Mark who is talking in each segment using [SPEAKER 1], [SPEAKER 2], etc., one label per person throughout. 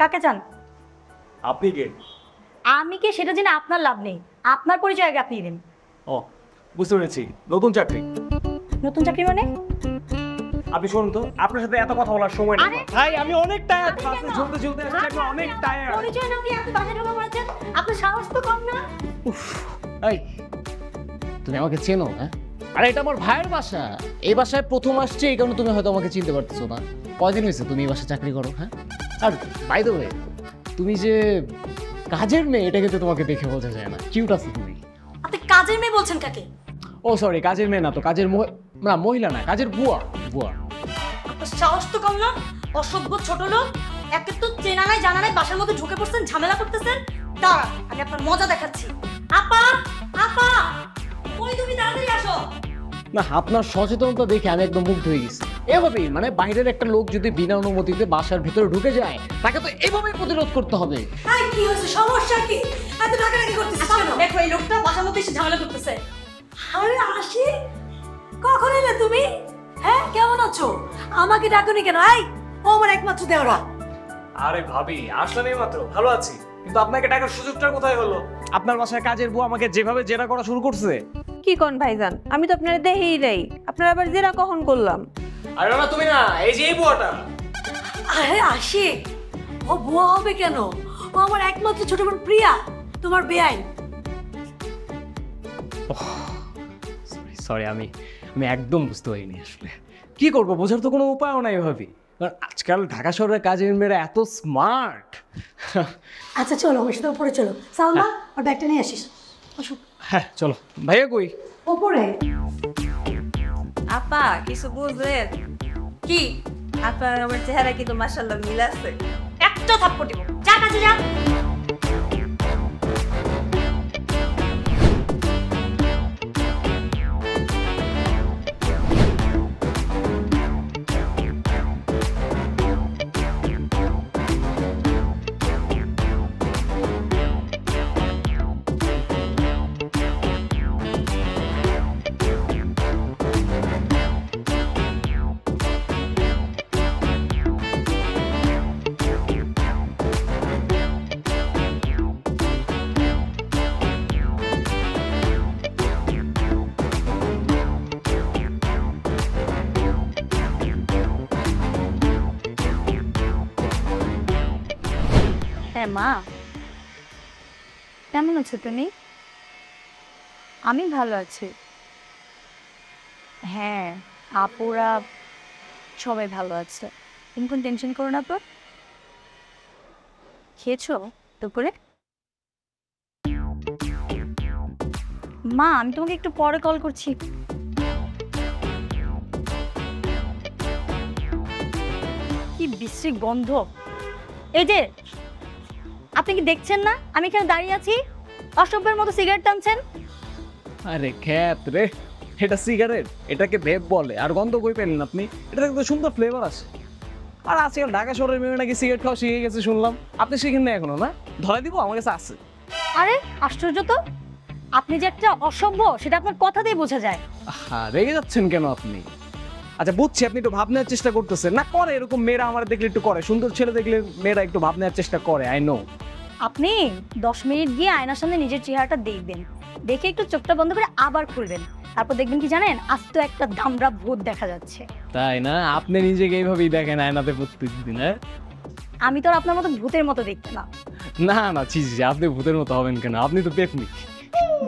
[SPEAKER 1] কাকে চান?
[SPEAKER 2] আপনি কে?
[SPEAKER 1] আমি কে সেটা জেনে আপনার লাভ নেই, আপনার পরিচয় আগে আপনি দিন।
[SPEAKER 2] ও বুঝতে পেরেছি, নতুন চাকরি।
[SPEAKER 1] নতুন চাকরি মানে?
[SPEAKER 2] আপনি শুনুন তো, আপনার সাথে এত কথা বলার সময় নেই।
[SPEAKER 1] আরে
[SPEAKER 2] ভাই আমি অনেক টায়ার্ড,
[SPEAKER 1] আপনি
[SPEAKER 2] বাসে
[SPEAKER 1] কেন?
[SPEAKER 2] চলতে চলতে আসছি, আমি অনেক টায়ার্ড।
[SPEAKER 1] পরিচয় না দিয়ে আপনি বাসায় ঢোকা পড়েছেন, আপনার সাহস তো কম না।
[SPEAKER 3] এই তুমি আমাকে চেনো? হ্যাঁ, আরে এটা আমার ভাইয়ের বাসা। এই বাসায় প্রথম আসছে, এই কারণে তুমি হয়তো আমাকে চিনতে পারতেছো না। কয়দিন হয়েছে তুমি এই বাসায় চাকরি করো? হ্যাঁ, আর বাই দ্য ওয়ে, তুমি যে কাজের মেয়ে এটা কিন্তু তোমাকে দেখে বোঝা যায় না। কিউট আছো তুমি।
[SPEAKER 1] আপনি কাজের মেয়ে বলছেন কাকে?
[SPEAKER 3] ও সরি, কাজের মেয়ে না তো, কাজের না মহিলা না, কাজের বুয়া। বুয়া
[SPEAKER 1] আপনার সাহস তো কম না, অসভ্য ছোট লোক। একে তো চেনা নাই জানা নাই, বাসার মধ্যে ঢুকে পড়ছেন, ঝামেলা করতেছেন। দাঁড়া, আমি আপনার মজা দেখাচ্ছি। আপা, আপা, ওই তুমি তাড়াতাড়ি আসো।
[SPEAKER 3] না, আপনার সচেতনতা দেখে আমি একদম মুগ্ধ হয়ে গেছি। এভাবেই মানে বাইরের একটা লোক যদি বিনা অনুমতিতে বাসার ভেতরে ঢুকে যায়, তাকে তো এভাবেই প্রতিরোধ করতে হবে।
[SPEAKER 1] এই কি হয়েছে, সমস্যা কি? এত ডাকাডাকি করতেছিস কেন? দেখো এই লোকটা বাসার মধ্যে এসে ঝামেলা করতেছে। আরে আসি, কখন এলে তুমি? হ্যাঁ কেমন আছো? আমাকে ডাকনি কেন? এই ও আমার একমাত্র দেওরা।
[SPEAKER 2] আরে ভাবি আসলাম এই মাত্র, ভালো আছি, কিন্তু আপনাকে টাকার সুযোগটা কোথায় হলো? আপনার বাসায় কাজের বউ আমাকে যেভাবে জেরা করা শুরু করছে।
[SPEAKER 4] কি কোন ভাইজান, আমি তো আপনারা দেহেই নাই, আপনারা আবার জেরা কখন করলাম?
[SPEAKER 2] আরে না তুমি না, এই যে এই বুয়াটা।
[SPEAKER 1] আরে আসি, ও বুয়া হবে কেন? ও আমার একমাত্র ছোট বোন প্রিয়া, তোমার বেআইন।
[SPEAKER 3] সরি, আমি একদম বুঝতে পারিনি আসলে। কি করবো, বোঝার তো কোনো উপায়ও নাই ভাবি। কারণ আজকাল ঢাকা শহরের কাজের মেয়েরা এত স্মার্ট।
[SPEAKER 1] আচ্ছা চলো আমার সাথে উপরে চলো। সালমা আর ব্যাগটা নিয়ে আসিস। আসো
[SPEAKER 3] হ্যাঁ চলো। ভাইয়া কই?
[SPEAKER 1] উপরে।
[SPEAKER 4] আপা কিছু বুঝলেন?
[SPEAKER 1] কি?
[SPEAKER 4] আপনার আমার চেহারা কিন্তু মাশাআল্লাহ মিল আছে।
[SPEAKER 1] একটা থাপ্পড় দিব, যা কাজে যা।
[SPEAKER 5] হ্যাঁ মা, কেমন আছো তুমি? আমি ভালো আছি। হ্যাঁ, আপুরা সবাই ভালো আছে, তুমি কোনো টেনশন করো না তো। খেয়েছো দুপুরে? মা আমি তোমাকে একটু পরে কল করছি। কি বিশ্রী গন্ধ। এই যে আপনি কি দেখছেন না আমি এখানে দাঁড়িয়ে আছি? অসভ্যের মতো সিগারেট টানছেন।
[SPEAKER 3] আরে খ্যাত রে, এটা সিগারেট, এটাকে ভেপ বলে। আর গন্ধ কই পেলেন আপনি? এটা তো সুন্দর ফ্লেভার আছে। আর আজকাল ঢাকা শহরের মেয়ে নাকি সিগারেট খাওয়া শিখে গেছে শুনলাম। আপনি শিখেন না এখনো? না ধরাই দিব, আমার কাছে আছে।
[SPEAKER 5] আরে আশ্চর্য তো, আপনি যে একটা অসভ্য সেটা আপনার কথাতেই বোঝা যায়।
[SPEAKER 3] হ্যাঁ, রেগে যাচ্ছেন কেন আপনি? আচ্ছা বুঝছি, আপনি একটু ভাব নেওয়ার চেষ্টা করতেছেন। না করে এরকম মেয়েরা আমার দেখলে একটু করে, সুন্দর ছেলে দেখলে মেয়েরা একটু ভাব নেওয়ার চেষ্টা করে। I know.
[SPEAKER 5] আপনি 10 মিনিট গিয়ে আয়নার সামনে নিজের চেহারাটা দেখবেন, দেখে একটু চোখটা বন্ধ করে আবার খুলবেন, তারপর দেখবেন কি জানেন, আস্ত একটা ধামড়া ভূত দেখা যাচ্ছে।
[SPEAKER 3] তাই না? আপনি নিজেকে এইভাবেই দেখেন আয়নাতে প্রত্যেকদিন? হ্যাঁ,
[SPEAKER 5] আমি তো আর আপনার মতো ভূতের মতো দেখতে না।
[SPEAKER 3] না না, ছি ছি, আপনি ভূতের মতো হবেন কেন? আপনি তো পেতনি।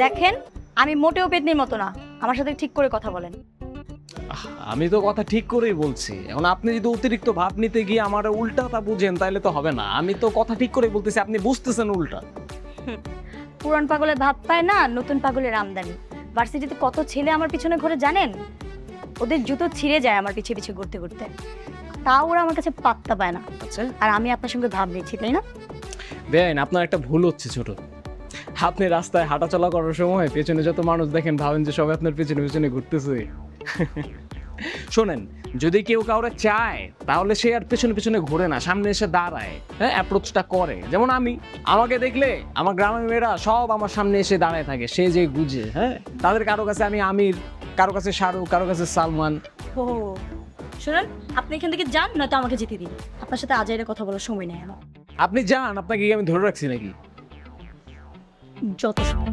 [SPEAKER 5] দেখেন আমি মোটেও পেতনির মতো না, আমার সাথে ঠিক করে কথা বলেন।
[SPEAKER 3] আমি তো কথা ঠিক করেই বলছি। এখন আপনি যদি অতিরিক্ত ভাব নিতে গিয়ে আমার উল্টাটা বুঝেন তাহলে তো হবে না। আমি তো কথা ঠিক করেই বলতেছি, আপনি বুঝতেছেন উল্টা।
[SPEAKER 5] পুরান পাগলের ভাব পায় না, নতুন পাগলের আমদানি। ভার্সিটিতে কত ছেলে আমার পিছনে ঘুরে জানেন? ওদের জুতো ছিঁড়ে যায় আমার পিছে পিছে ঘুরতে ঘুরতে, তাও ওরা আমার কাছে পাত্তা পায় না।
[SPEAKER 3] আচ্ছা,
[SPEAKER 5] আর আমি আপনার সঙ্গে ভাব নিচ্ছি, তাই না?
[SPEAKER 3] দেখেন আপনার একটা ভুল হচ্ছে ছোট। আপনি রাস্তায় হাঁটাচলা করার সময় পেছনে যত মানুষ দেখেন ভাবেন যে সবাই আপনার পেছনে পেছনে ঘুরতেছে। শোনেন, যদি কেউ কাউরে চায় তাহলে সে আর পেছনে পেছনে ঘুরে না, সামনে এসে দাঁড়ায়। হ্যাঁ, অ্যাপ্রোচটা করে। যেমন আমাকে দেখলে আমার গ্রামের মেয়েরা সব আমার সামনে এসে দাঁড়ায় থাকে, সে যে গুজে। হ্যাঁ, তাদের কারো কাছে আমি আমির, কারো কাছে শাহরুখ, কারো কাছে সালমান।
[SPEAKER 5] ও শুনুন, আপনি এখান থেকে যান, নয়তো আমাকে যেতে দিন। আপনার সাথে আজাইরে কথা বলার সময় নেই আমার।
[SPEAKER 3] আপনি যান, আপনাকে কি আমি ধরে রাখছি নাকি?
[SPEAKER 5] যত সব।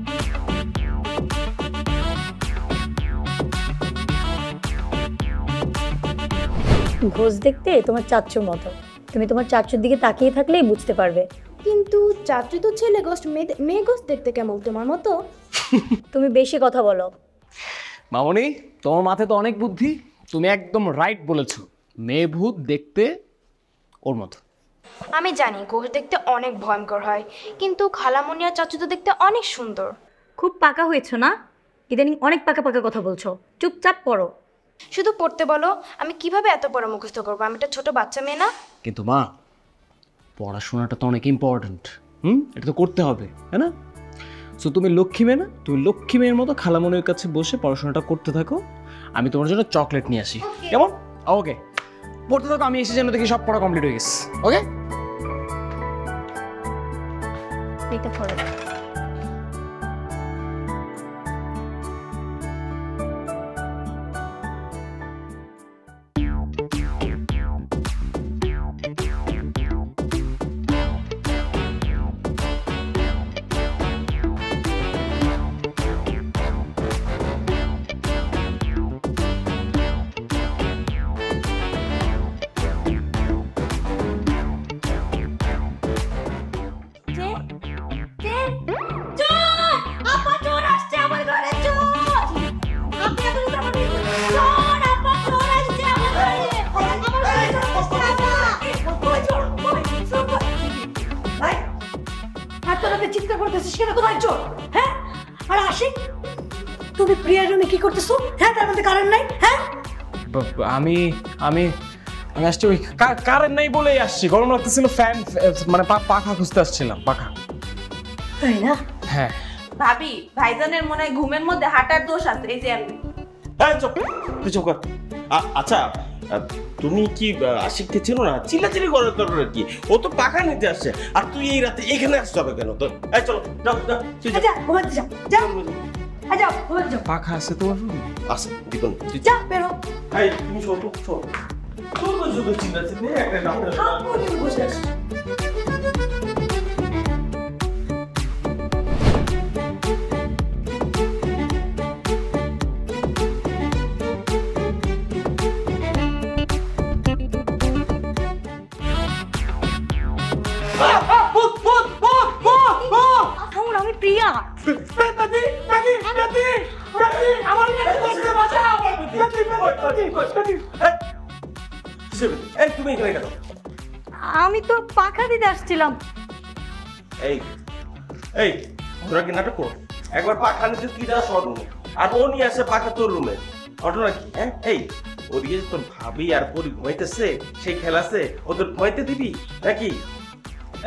[SPEAKER 5] ঘোষ দেখতে তোমার চাচ্চুর মতো, তুমি তোমার চাচ্চুর দিকে তাকিয়ে থাকলেই বুঝতে পারবে।
[SPEAKER 6] কিন্তু চাচু তো ছেলে গোস্ট, মেয়ে গোস্ট দেখতে কেমন তোমার মতো?
[SPEAKER 5] তুমি বেশি কথা বলো।
[SPEAKER 3] মামনি, তোমার মাথায় তো অনেক বুদ্ধি, তুমি একদম রাইট বলেছো। মেয়ে ভূত দেখতে ওর মতো।
[SPEAKER 6] আমি জানি গোস্ট দেখতে অনেক ভয়ঙ্কর হয়, কিন্তু খালামণি আর চাচু তো দেখতে অনেক সুন্দর।
[SPEAKER 5] খুব পাকা হয়েছো না, ইদানিং অনেক পাকা পাকা কথা বলছো। চুপচাপ পড়ো।
[SPEAKER 6] শুধু পড়তে বলো, আমি কিভাবে এত বড় মুখস্থ করবো? আমি একটা ছোট বাচ্চা মেয়ে না।
[SPEAKER 3] কিন্তু মা, পড়াশোনাটা তো অনেক ইম্পর্ট্যান্ট। এটা তো করতে হবে, তাই না? সো তুমি লক্ষ্মী মেয়ে না, তুমি লক্ষ্মী মেয়ের মতো খালামনির কাছে বসে পড়াশোনাটা করতে থাকো। আমি তোমার জন্য চকলেট নিয়ে আসি, কেমন? ওকে, পড়তে থাকো, আমি এসে যেন দেখি সব পড়া কমপ্লিট হয়ে গেছে। ওকে,
[SPEAKER 5] এইটা পড়ো।
[SPEAKER 1] চিৎকার করতেছিস কেন? কোথায় চোর? হ্যাঁ, আর আশিক, তুমি প্রিয়ার রুমে কি করতেছো? হ্যাঁ, তার মধ্যে কারণ নাই। হ্যাঁ,
[SPEAKER 3] আমি আমি আমি আসছি ওই কারেন্ট নাই বলেই আসছি। গরম লাগতেছিল, ফ্যান মানে পাখা খুঁজতে আসছিলাম, পাখা।
[SPEAKER 1] তাই না?
[SPEAKER 3] হ্যাঁ
[SPEAKER 7] ভাবি, ভাইজানের মনে হয় ঘুমের মধ্যে হাঁটার দোষ আছে। এই যে আমি
[SPEAKER 8] চুপ, তুই চুপ কর। আচ্ছা, তুমি কি আশিককে চেনো না? চিল্লাচিল্লি করার দরকার কি? ও তো পাখা নিতে আসছে, আর তুই এই রাতে এখানে আসতে হবে কেন? তো চলো, যাও যাও, তুই যাও।
[SPEAKER 1] যা, ঘুমাতে যাও। যাও, যাও, ঘুমাতে যাও।
[SPEAKER 3] পাখা আছে তোমার রুমে?
[SPEAKER 8] আসে দীপন, তুই
[SPEAKER 1] যা, বেরো।
[SPEAKER 8] এই তুমি শোনো, শোনো, শুধু শুধু চিল্লাচিল্লি একটা নাম।
[SPEAKER 1] থামো, তুমি বসে আছো।
[SPEAKER 5] আমি প্রিয়া।
[SPEAKER 8] এই তুমি এখানে কেন?
[SPEAKER 5] আমি তো পাখা দিতে আসছিলাম।
[SPEAKER 8] এই এই তোরা কি নাটক করো? একবার পাখা নিতে তুই যা সর রুমে, আর ও নিয়ে আসে পাখা তোর রুমে। ঘটনা কি? হ্যাঁ, এই ওদিকে তোর ভাবি আর পরি ঘুমাইতেছে, সেই খেলাছে, ওদের ঘুমাইতে দিবি নাকি?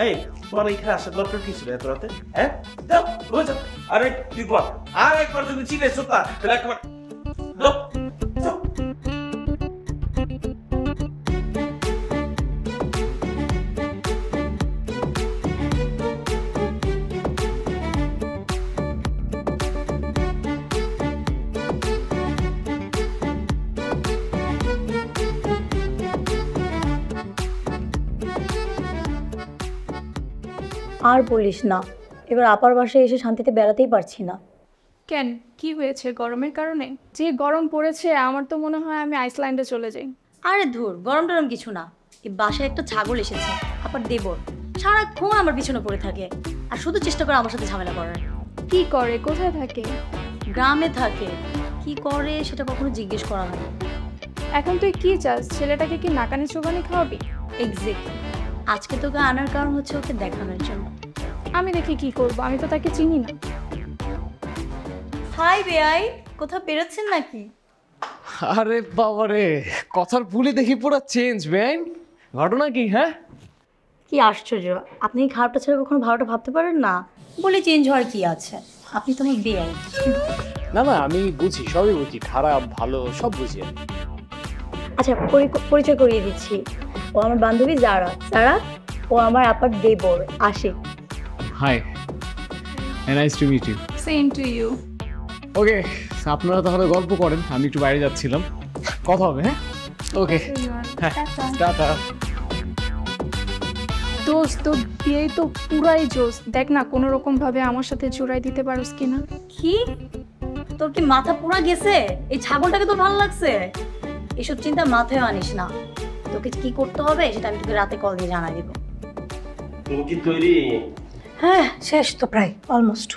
[SPEAKER 8] এই তোমার এখানে আসার দরকার কি ছিল এত রাতে? হ্যাঁ, যাও ঘুমে যাও। আরে তুই ঘুমা, আর একবার যদি চিনেছো তাহলে একবার যাও, যাও।
[SPEAKER 5] আর বলিস না, এবার আপার বাসায় এসে শান্তিতে বেড়াতেই পারছি না।
[SPEAKER 9] কেন, কি হয়েছে? গরমের কারণে? যে গরম পড়েছে, আমার তো মনে হয় আমি আইসল্যান্ডে চলে যাই।
[SPEAKER 5] আরে ধুর, গরম টরম কিছু না। এই বাসায় একটা ছাগল এসেছে, আপার দেবর, সারাক্ষণ আমার পিছনে পড়ে থাকে আর শুধু চেষ্টা করে আমার সাথে ঝামেলা করার।
[SPEAKER 9] কি করে? কোথায় থাকে?
[SPEAKER 5] গ্রামে থাকে। কি করে সেটা কখনো জিজ্ঞেস করা হয়।
[SPEAKER 9] এখন তুই কি চাস? ছেলেটাকে কি নাকানি চোবানি খাওয়াবি?
[SPEAKER 5] এক্স্যাক্টলি, আজকে তোকে আনার কারণ হচ্ছে ওকে দেখানোর জন্য।
[SPEAKER 9] আমি দেখি কি করব, আমি তো তাকে চিনি না।
[SPEAKER 5] হাই বেআই, কোথাও বেরোচ্ছেন নাকি?
[SPEAKER 3] আরে বাবারে, কথার ভুলে দেখি পুরো চেঞ্জ বেআইন। ঘটনা কি? হ্যাঁ,
[SPEAKER 5] কি আশ্চর্য, আপনি এই খারাপটা ছেড়ে কখনো ভালোটা ভাবতে পারেন না? বলে চেঞ্জ হওয়ার কি আছে, আপনি তো আমার বেআই।
[SPEAKER 3] না না, আমি বুঝি, সবই বুঝি, খারাপ ভালো সব বুঝি আমি।
[SPEAKER 5] আচ্ছা, পরিচয় করিয়ে দিচ্ছি। ও আমার বান্ধবী জারা। জারা, ও আমার আপার দেবর Ashiq.
[SPEAKER 3] Hi, nice to meet you.
[SPEAKER 9] Same to you.
[SPEAKER 3] Okay, আপনারা তাহলে গল্প করেন, আমি একটু বাইরে যাচ্ছিলাম, কথা হবে। হ্যাঁ, ওকে, হ্যাঁ, টাটা।
[SPEAKER 9] দোস্ত তোর বিয়ে তো পুরাই জোস, দেখ না কোনো রকম ভাবে আমার সাথে জোড়াই দিতে পারোস কিনা।
[SPEAKER 1] কি তোর কি মাথা পুরা গেছে? এই ছাগলটাকে তোর ভালো লাগছে? এসব চিন্তা মাথায় আনিস না। তোকে কি করতে হবে সেটা আমি তোকে রাতে কল দিয়ে জানাই দিব।
[SPEAKER 8] তুমি কি তৈরি?
[SPEAKER 1] হ্যাঁ, শেষ তো প্রায় অলমোস্ট।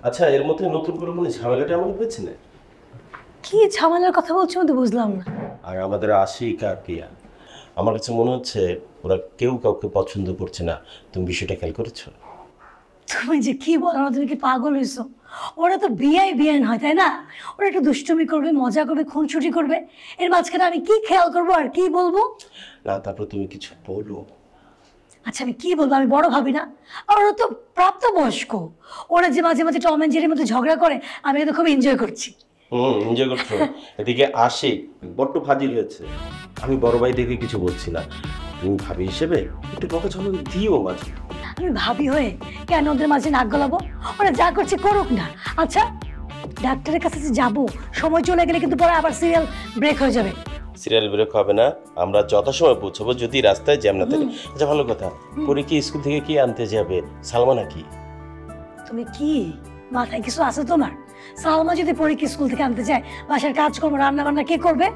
[SPEAKER 8] আচ্ছা, এর মধ্যে নতুন করে মানে ঝামেলাটা আমাদের হয়েছে না?
[SPEAKER 1] কি ঝামেলার কথা বলছো আমি তো বুঝলাম না।
[SPEAKER 8] আর আমাদের আশিক আর প্রিয়া, আমার কাছে মনে হচ্ছে ওরা কেউ কাউকে পছন্দ করছে না। তুমি বিষয়টা খেয়াল করেছো?
[SPEAKER 1] তুমি যে কি বলো, তুমি কি পাগল হয়েছো? ওরা তো বিয়ান হয়, তাই না? ওরা একটু দুষ্টুমি করবে, মজা করবে, খুনসুটি করবে, এর মাঝখানে আমি কি খেয়াল করবো আর কি বলবো?
[SPEAKER 8] না, তারপর তুমি কিছু বলো।
[SPEAKER 1] আচ্ছা আমি কি বলবো, আমি বড় ভাবি না? আর ওরা তো প্রাপ্তবয়স্ক, ওরা যে মাঝে মাঝে টম এন্ড জেরির মতো ঝগড়া করে, আমি কিন্তু খুব এনজয় করছি।
[SPEAKER 8] এনজয় করছো? এদিকে আশিক বড্ড ফাজিল হয়েছে। আমি বড় ভাই দেখে কিছু বলছি না, তুমি ভাবি হিসেবে একটু বকাঝকা দিও মাঝে।
[SPEAKER 1] আমি ভাবি হয়ে কেন ওদের মাঝে নাক গলাবো? ওরা যা করছে করুক না। আচ্ছা ডাক্তারের কাছে যে যাবো, সময় চলে গেলে কিন্তু পরে আবার সিরিয়াল ব্রেক হয়ে যাবে।
[SPEAKER 8] সিরিয়াল ব্রেক হবে না, আমরা যথাসময়ে পৌঁছাবো যদি রাস্তায় জ্যাম না থাকে। আচ্ছা ভালো কথা, পরে কি স্কুল থেকে কি আনতে যাবে? সালমা নাকি?
[SPEAKER 1] তুমি কি মাথায় কিছু আছে তোমার? সালমা যদি পরীকে স্কুল থেকে আনতে যায়, বাসার কাজ করবো, রান্না বান্না কে করবে?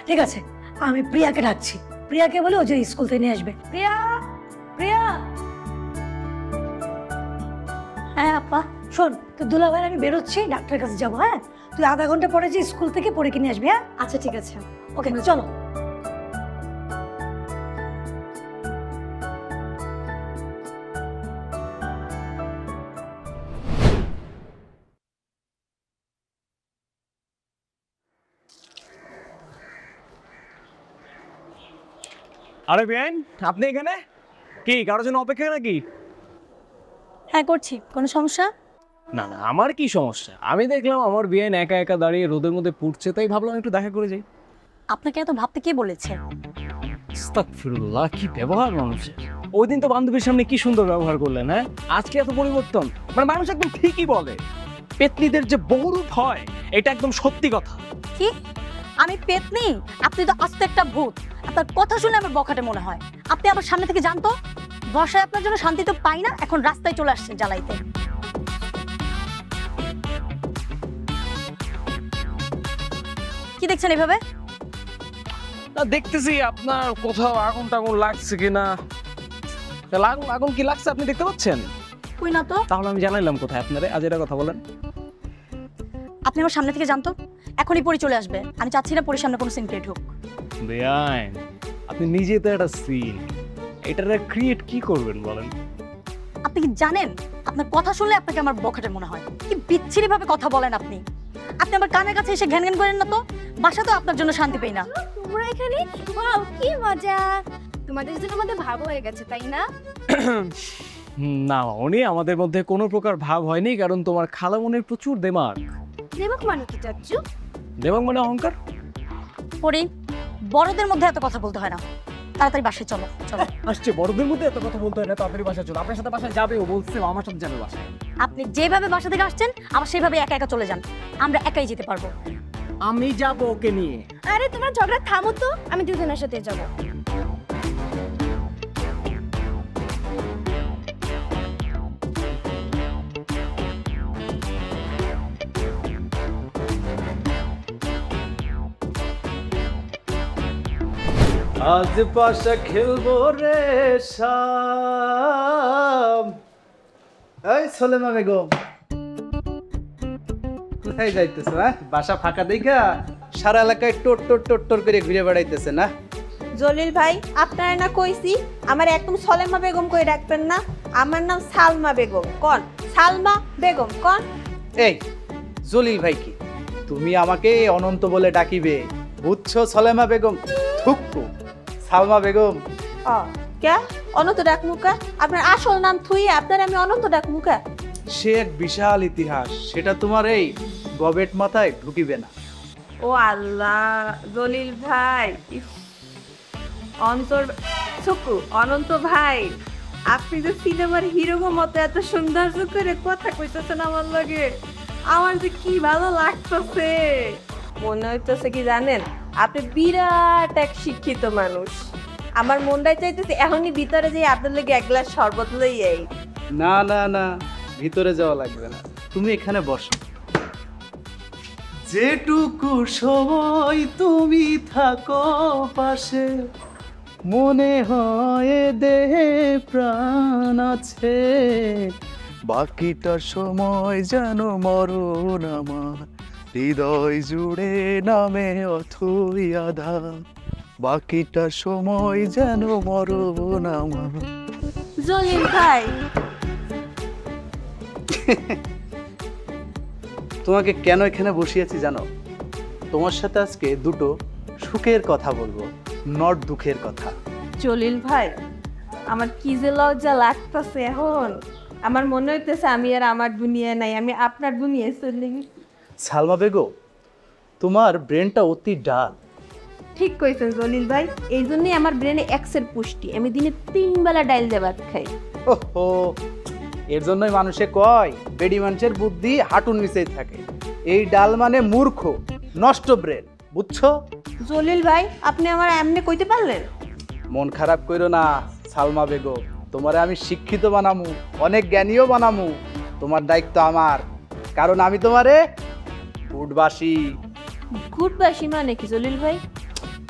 [SPEAKER 1] ঠিক আছে, আমি প্রিয়াকে ডাকছি। প্রিয়াকে বলে ও যে স্কুল থেকে নিয়ে আসবে। প্রিয়া, প্রিয়া। হ্যাঁ আপা শোন, তো দুলাভাই আমি বেরোচ্ছি, ডাক্তারের কাছে যাবো। হ্যাঁ, তুই আধা ঘন্টা পরে যে স্কুল থেকে পরীকে নিয়ে আসবি। হ্যাঁ আচ্ছা ঠিক আছে, ওকে চলো।
[SPEAKER 3] আরে বেআইন, আপনি এখানে কি কারোর জন্য অপেক্ষা নাকি?
[SPEAKER 5] হ্যাঁ করছি, কোনো সমস্যা?
[SPEAKER 3] না না, আমার কি সমস্যা? আমি দেখলাম আমার বেআইন একা একা দাঁড়িয়ে রোদের মধ্যে পুড়ছে, তাই ভাবলাম একটু দেখা করে যাই।
[SPEAKER 5] আপনাকে এত ভাবতে কে বলেছে?
[SPEAKER 3] আস্তাগফিরুল্লাহ, কি ব্যবহার মানুষের! ওই দিন তো বান্ধবীর সামনে কি সুন্দর ব্যবহার করলেন, হ্যাঁ? আজকে এত পরিবর্তন! মানে মানুষ একদম ঠিকই বলে, পেতনিদের যে বহুরূপ হয় এটা একদম সত্যি কথা।
[SPEAKER 5] কি আমি পেতনি? আপনি তো আস্তে একটা ভূত। আপনার কথা শুনে আমার বখাটে মনে হয়। আপনি আমার সামনে থেকে জানতো, বর্ষায় আপনার জন্য শান্তি তো পাই না, এখন রাস্তায় চলে আসছে জ্বালাইতে। কি দেখছেন এভাবে?
[SPEAKER 3] না দেখতেছি আপনার কোথাও আগুন টাগুন লাগছে কিনা। আগুন আগুন কি লাগছে আপনি দেখতে পাচ্ছেন?
[SPEAKER 5] কই না তো।
[SPEAKER 3] তাহলে আমি জানাইলাম কোথায় আপনারে? আজ এটা কথা বলেন।
[SPEAKER 5] আপনি আমার সামনে থেকে জানতো, এখনই পরি চলে আসবে। আমি চাচ্ছি না পরির সামনে কোনো সিন ক্রিয়েট হোক।
[SPEAKER 3] বেআইন, আপনি নিজে তো একটা সিন, এটারে ক্রিয়েট কি করবেন বলেন?
[SPEAKER 5] আপনি কি জানেন, আপনার কথা শুনলে আপনাকে আমার বখাটে মনে হয়। কি বিচ্ছিরি ভাবে কথা বলেন আপনি। আপনি আমার কানের কাছে এসে ঘ্যান ঘ্যান করেন না তো। বাসা তো আপনার জন্য শান্তি পাই না।
[SPEAKER 9] তোমরা এখানে? ওয়াও কি মজা! তোমাদের জন্য আমাদের ভাব হয়ে গেছে, তাই না?
[SPEAKER 3] না উনি আমাদের মধ্যে কোনো প্রকার ভাব হয়নি, কারণ তোমার খালামনির প্রচুর দেমাগ।
[SPEAKER 9] দেবক মানে কি চাচ্ছু?
[SPEAKER 3] দেমাগ মানে অহংকার।
[SPEAKER 5] পরি, বড়দের মধ্যে এত কথা বলতে হয় না, তাড়াতাড়ি বাসায় চলো। চলো
[SPEAKER 3] আসছে, বড়দের মধ্যে এত কথা বলতে হয় না, তাড়াতাড়ি বাসায় চলো। আপনার সাথে বাসায় যাবে, ও বলছে আমার সাথে যাবে বাসায়।
[SPEAKER 5] আপনি যেভাবে বাসা থেকে আসছেন আবার সেভাবে একা একা চলে যান। আমরা একাই যেতে পারবো।
[SPEAKER 3] আমি যাবো ওকে নিয়ে।
[SPEAKER 9] আরে তোমার ঝগড়া থামো তো, আমি দুজনের সাথে যাবো।
[SPEAKER 2] আজ পাশা খেলবো রে শাম। এই সলেমা বেগম কোথায় যাইতেছো? হ্যাঁ, বাসা ফাঁকা দেখা সারা এলাকায় টোট টোট টোট টোট করে ঘুরে বেড়াইতেছে না?
[SPEAKER 7] জলিল ভাই, আপনারা না কইছি আমার একদম সলেমা বেগম কই রাখবেন না। আমার নাম সালমা বেগম। কোন সালমা বেগম কোন?
[SPEAKER 2] এই জলিল ভাই, কি তুমি আমাকে অনন্ত বলে ডাকিবে, বুঝছো? সলেমা বেগম থুকু সালমা বেগম।
[SPEAKER 7] ও কে অনন্ত ডাক মুকা? আপনার আসল নাম থুই, আপনার আমি অনন্ত ডাক মুকা?
[SPEAKER 2] সে এক বিশাল ইতিহাস, সেটা তোমার এই গবেট মাথায় ঢুকিবে না।
[SPEAKER 7] ও আল্লাহ, জলিল ভাই, অনন্ত ভাই, আপনি যে সিনেমার হিরো মতো এত সৌন্দর্য করে কথা কইতেছেন আমার লগে, আমার যে কি ভালো লাগতেছে। মনে হইতেছে কি জানেন, আপনি বিরাট এক শিক্ষিত মানুষ। আমার মনটাই চাইতেছে এখনই ভিতরে যে আপনার লেগে এক গ্লাস শরবত লই এই।
[SPEAKER 2] না না না, ভিতরে যাওয়া লাগবে না, তুমি এখানে বসো। যেটুকু সময় তুমি থাকো পাশে, মনে হয় দেহে প্রাণ আছে, বাকিটা সময় যেন মরণ আমার, হৃদয় জুড়ে নামে অথই আধার, বাকিটা সময় যেন মরণ আমার।
[SPEAKER 7] জলিল ভাই,
[SPEAKER 2] তোমাকে কেন এখানে বসিয়েছি জানো? তোমার সাথে আজকে দুটো সুখের কথা বলবো, নট দুঃখের কথা।
[SPEAKER 7] জলিল ভাই, আমার কি যে লজ্জা লাগতেছে এখন। আমার মনে হইতেছে আমি আর আমার দুনিয়া নাই, আমি আপনার দুনিয়ায় চলে গেছি।
[SPEAKER 2] সালমা বেগম, তোমার ব্রেনটা অতি ডাল।
[SPEAKER 7] ঠিক কইছেন জলিল ভাই, এই জন্যই আমার ব্রেনে এক্সের পুষ্টি, আমি দিনে 3 বেলা ডাইল দিয়ে ভাত খাই।
[SPEAKER 2] ওহো, এর জন্যই মানুষে কয় বেডি মানুষের বুদ্ধি হাঁটুর নিচেই থাকে। এই ডাল মানে মূর্খ, নষ্ট ব্রেন, বুঝছো?
[SPEAKER 7] জলিল ভাই, আপনি আমার এমনি কইতে পারলেন?
[SPEAKER 2] মন খারাপ কইরো না সালমা বেগম, তোমারে আমি শিক্ষিত বানামু, অনেক জ্ঞানীও বানামু। তোমার দায়িত্ব আমার, কারণ আমি তোমারে গুডবাসী।
[SPEAKER 7] গুডবাসী মানে কি জলিল ভাই?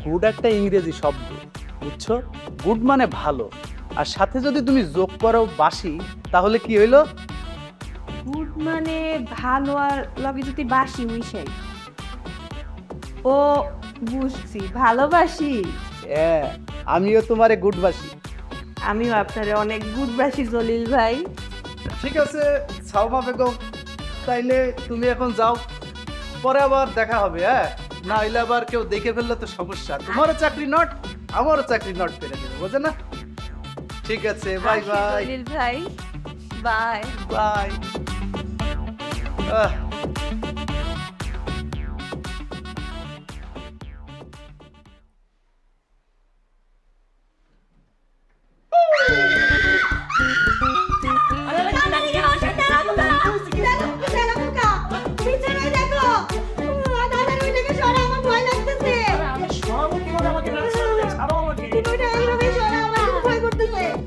[SPEAKER 2] গুড একটা ইংরেজি শব্দ, বুঝছো? গুড মানে ভালো, আর সাথে যদি তুমি যোগ করো বাসি, তাহলে কি হইলো?
[SPEAKER 7] গুড মানে ভালো, আর লগে যদি বাসি মিশাই। ও বুঝছি, ভালোবাসি।
[SPEAKER 2] হ্যাঁ, আমিও তোমারে গুডবাসী।
[SPEAKER 7] আমিও আপনারে অনেক গুডবাসী জলিল ভাই।
[SPEAKER 2] ঠিক আছে সালমা বেগম, তাইলে তুমি এখন যাও, পরে আবার দেখা হবে। হ্যাঁ, না হইলে আবার কেউ দেখে ফেললে তো সমস্যা। তোমারও চাকরি নট, আমারও চাকরি নট পেরে দেবে, বোঝে না? ঠিক আছে, বাই বাই।
[SPEAKER 7] জলিল ভাই, বাই
[SPEAKER 2] বাই।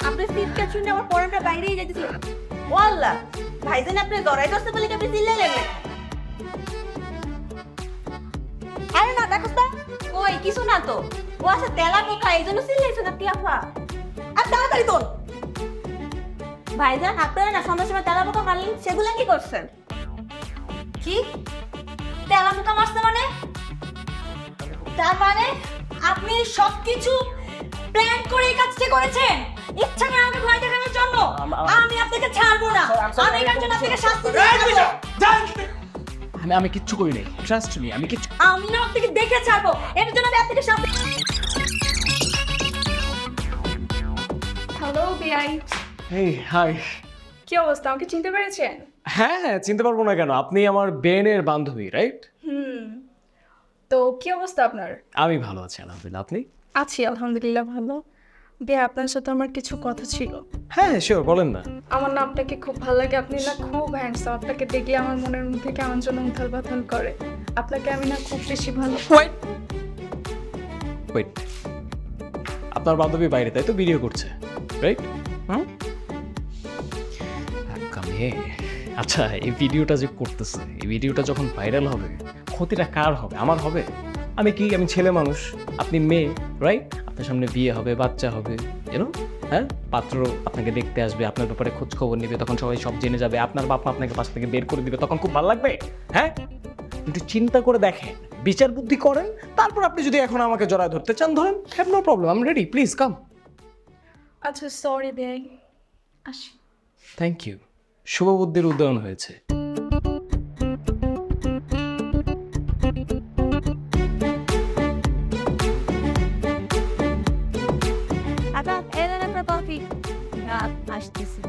[SPEAKER 7] আপনার সিটটা শুনে আমার পরনটা বাইরেই যাইতেছিল। ওয়াল্লাহ, ভাইজান আপনি দরাই দস্তে বলে কি আপনি চিল্লাইলেন না? আরে না দেখো তো, কই কিছু না তো, ও আছে তেলা পোকা, এই জন্য চিল্লাইছে না টিয়াফা। আর তাড়াতাড়ি তোল। ভাইজান, আপনারা না সন্ধ্যার সময় তেলা পোকা মারলেন, সেগুলা কি করছেন? কি তেলা পোকা মারছে মানে? তার মানে আপনি সবকিছু প্ল্যান করে এই কাজটা করেছেন, ইচ্ছা করে আমাকে ভয় দেখানোর জন্য? আমি আপনাকে ছাড়বো না, আমি এর জন্য আপনাকে শাস্তি দেব।
[SPEAKER 3] আমি কিচ্ছু করি নাই, ট্রাস্ট মি, আমি কিচ্ছু।
[SPEAKER 7] আমি না আপনাকে দেখে ছাড়বো, এর জন্য আমি আপনাকে শাস্তি।
[SPEAKER 9] হ্যালো বিআই,
[SPEAKER 3] এই হাই।
[SPEAKER 9] কি অবস্থা, আমাকে চিনতে পেরেছেন?
[SPEAKER 3] হ্যাঁ হ্যাঁ, চিনতে পারবো না কেন? আপনি আমার বেনের বান্ধবী, রাইট?
[SPEAKER 9] তো কি অবস্থা আপনার?
[SPEAKER 3] আমি ভালো আছি আলহামদুলিল্লাহ, আপনি?
[SPEAKER 9] আছি আলহামদুলিল্লাহ ভালো। বিয়া, আপনার সাথে আমার কিছু কথা ছিল।
[SPEAKER 3] হ্যাঁ শিওর, বলেন না।
[SPEAKER 9] আমার না আপনাকে খুব ভালো লাগে, আপনি না খুব হ্যান্ডসাম, আপনাকে দেখলে আমার মনের মধ্যে কেমন যেন উথাল পাথাল করে। আপনাকে আমি না খুব বেশি ভালো।
[SPEAKER 3] ওয়েট, আপনার বান্ধবী বাইরে, তাই তো? ভিডিও করছে, রাইট? আচ্ছা, এই ভিডিওটা যে করতেছে, এই ভিডিওটা যখন ভাইরাল হবে, ক্ষতিটা কার হবে? আমার হবে? আমি কি, আমি ছেলে মানুষ, আপনি মেয়ে, রাইট? আপনার সামনে বিয়ে হবে, বাচ্চা হবে, ইউনো, হ্যাঁ, পাত্র আপনাকে দেখতে আসবে, আপনার ব্যাপারে খোঁজ খবর নেবে, তখন সবাই সব জেনে যাবে, আপনার বাপ মা আপনাকে পাশ থেকে বের করে দিবে, তখন খুব ভালো লাগবে? হ্যাঁ, একটু চিন্তা করে দেখেন, বিচার বুদ্ধি করেন, তারপর আপনি যদি এখন আমাকে জড়ায় ধরতে চান, ধরেন, have no problem, I am ready, please come.
[SPEAKER 9] আচ্ছা সরি বিআই, আসি।
[SPEAKER 3] থ্যাংক ইউ, শুভ বুদ্ধির উদয়ন হয়েছে।
[SPEAKER 4] আচ্ছা, এলেন আপনার কফি। আসতেছি।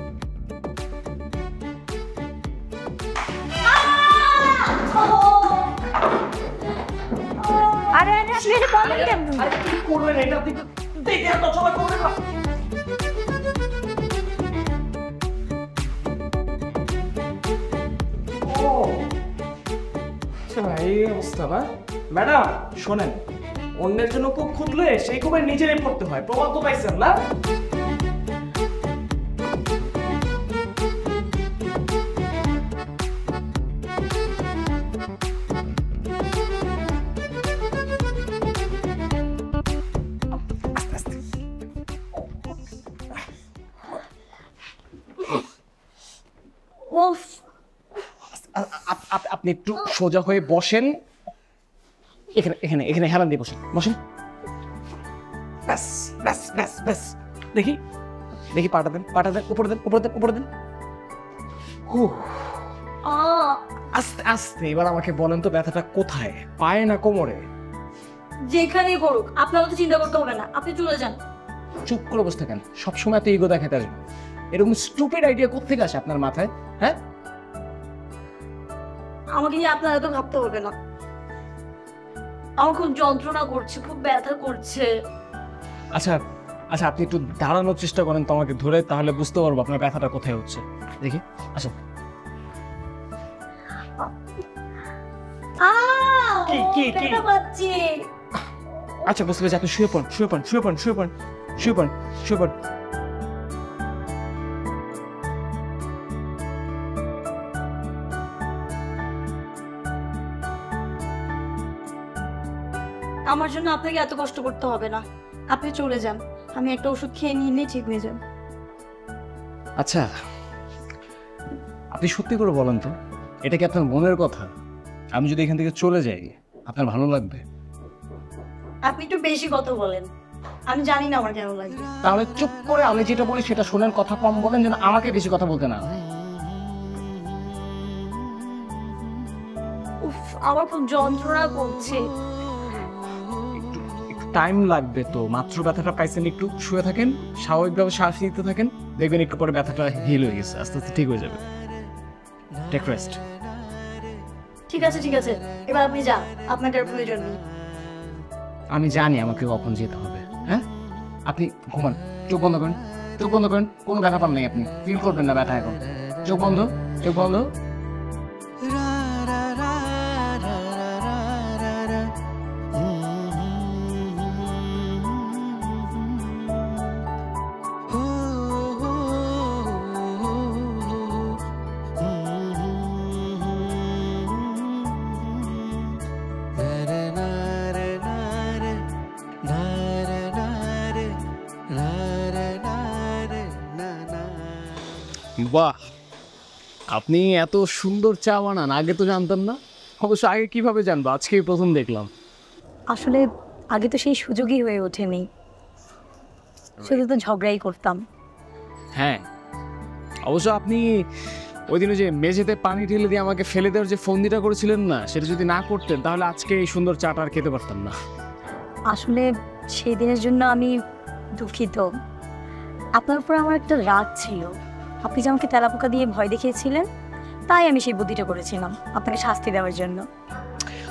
[SPEAKER 4] আরে আরে, আপনি এটা বলেন কেমন?
[SPEAKER 8] কি করবেন এটা? দেখে এত চলা করবেন না।
[SPEAKER 3] এই অবস্থা, বা ম্যাডাম শোনেন, অন্যের জন্য কূপ খুঁজলে সেই কূপের নিচেরই পড়তে হয়, প্রমাণ তো পাইছেন না?
[SPEAKER 5] উফ,
[SPEAKER 3] আপনি একটু সোজা হয়ে বসেন, এখানে এখানে এখানে হেলান দিয়ে বসেন, বসেন। ব্যাস ব্যাস ব্যাস ব্যাস, দেখি দেখি, পাটা দেন, পাটা দেন, উপরে দেন, উপরে দেন, উপরে দেন। আস্তে আস্তে। এবার আমাকে বলেন তো ব্যথাটা কোথায়, পায়ে না কোমরে?
[SPEAKER 5] যেখানেই করুক আপনার তো চিন্তা করতে হবে না, আপনি চলে যান।
[SPEAKER 3] চুপ করে বসে থাকেন, সবসময় তো ইগো দেখাতে আসবেন। এরকম স্টুপিড আইডিয়া কোত্থেকে আসে আপনার মাথায়? হ্যাঁ,
[SPEAKER 5] আমাকে নিয়ে আপনার এত ভাবতে হবে না। আমার খুব যন্ত্রণা করছে, খুব ব্যথা করছে।
[SPEAKER 3] আচ্ছা আচ্ছা, আপনি একটু দাঁড়ানোর চেষ্টা করেন তো আমাকে ধরে, তাহলে বুঝতে পারবো আপনার ব্যথাটা কোথায় হচ্ছে। দেখি, আসুন। কি, কি, কি?
[SPEAKER 5] ব্যথা পাচ্ছি।
[SPEAKER 3] আচ্ছা, বুঝতে পেরেছি, আপনি শুয়ে পড়ুন, শুয়ে পড়ুন, শুয়ে পড়ুন, শুয়ে পড়ুন, শুয়ে পড়ুন, শুয়ে পড়ুন।
[SPEAKER 5] আমার জন্য আপনাকে এত কষ্ট করতে হবে না, আপনি চলে যান। আমি একটা ওষুধ খেয়ে নিলেই ঠিক হয়ে যান।
[SPEAKER 3] আচ্ছা, আপনি সত্যি করে বলেন তো, এটা কি আপনার মনের কথা? আমি যদি এখান থেকে চলে যাই আপনার ভালো লাগবে?
[SPEAKER 5] আপনি একটু বেশি কথা বলেন, আমি জানি না আমার কেন লাগবে।
[SPEAKER 3] তাহলে চুপ করে আমি যেটা বলি সেটা শোনেন, কথা কম বলেন, যেন আমাকে বেশি কথা বলতে না।
[SPEAKER 5] উফ, আমার খুব যন্ত্রণা করছে।
[SPEAKER 3] টাইম লাগবে তো, মাত্র ব্যথাটা পাইছেন, একটু শুয়ে থাকেন, স্বাভাবিকভাবে শ্বাস নিতে থাকেন, দেখবেন একটু পরে ব্যথাটা হিল হয়ে গেছে, আস্তে আস্তে ঠিক হয়ে যাবে। Take rest.
[SPEAKER 5] ঠিক আছে ঠিক আছে, এবার আপনি যান, আপনাকে আর প্রয়োজন নেই।
[SPEAKER 3] আমি জানি আমাকে কখন যেতে হবে। হ্যাঁ, আপনি ঘুমান, চোখ বন্ধ করেন, চোখ বন্ধ করেন, কোনো ব্যথা পান নেই, আপনি ফিল করবেন না ব্যথা এখন। চোখ বন্ধ, চোখ বন্ধ। বাহ, আপনি এত সুন্দর চা বানান, আগে তো জানতাম না। অবশ্য আগে কিভাবে জানবো, আজকেই প্রথম দেখলাম।
[SPEAKER 5] আসলে আগে তো সেই সুযোগই হয়ে ওঠেনি, শুধু তো ঝগড়াই করতাম।
[SPEAKER 3] হ্যাঁ, অবশ্য আপনি ওই দিনে যে মেঝেতে পানি ঢেলে দিয়ে আমাকে ফেলে দেওয়ার যে ফন্দিটা করেছিলেন না, সেটা যদি না করতেন তাহলে আজকে এই সুন্দর চাটা আর খেতে পারতাম না।
[SPEAKER 5] আসলে সেই দিনের জন্য আমি দুঃখিত। আপনার উপর আমার একটা রাগ ছিল, আপনি যে আমাকে তেলাপোকা দিয়ে ভয় দেখিয়েছিলেন, তাই আমি সেই বুদ্ধিটা করেছিলাম আপনাকে শাস্তি দেওয়ার জন্য।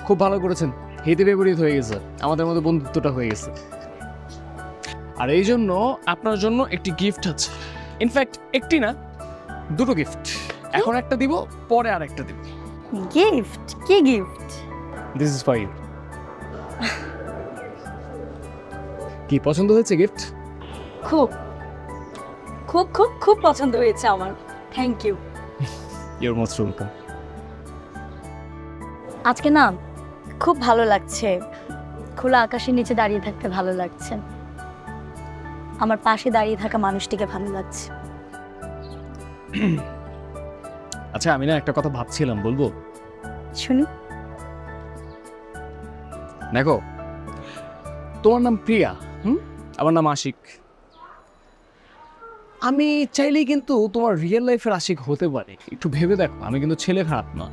[SPEAKER 3] খুব ভালো করেছেন, হিতে বিপরীত হয়ে গেছে, আমাদের মধ্যে বন্ধুত্বটা হয়ে গেছে। আর এই জন্য আপনার জন্য একটি গিফট আছে, ইনফ্যাক্ট একটি না, দুটো গিফট। এখন একটা দিব, পরে আর একটা দিব।
[SPEAKER 5] গিফট? কি gift?
[SPEAKER 3] This is for you. কি পছন্দ হয়েছে গিফট?
[SPEAKER 5] খুব খুব খুব খুব পছন্দ হয়েছে আমার, thank you.
[SPEAKER 3] Your most welcome.
[SPEAKER 5] আজকে না খুব ভালো লাগছে, খোলা আকাশের নিচে দাঁড়িয়ে থাকতে ভালো লাগছে, আমার পাশে দাঁড়িয়ে থাকা মানুষটিকে ভালো লাগছে।
[SPEAKER 3] আচ্ছা, আমি না একটা কথা ভাবছিলাম, বলবো?
[SPEAKER 5] শুনি।
[SPEAKER 3] দেখো, তোমার নাম প্রিয়া, আমার নাম আশিক। আমি চাইলেই কিন্তু তোমার রিয়েল লাইফের আশিক হতে পারি, একটু ভেবে দেখো, আমি কিন্তু ছেলে খারাপ না।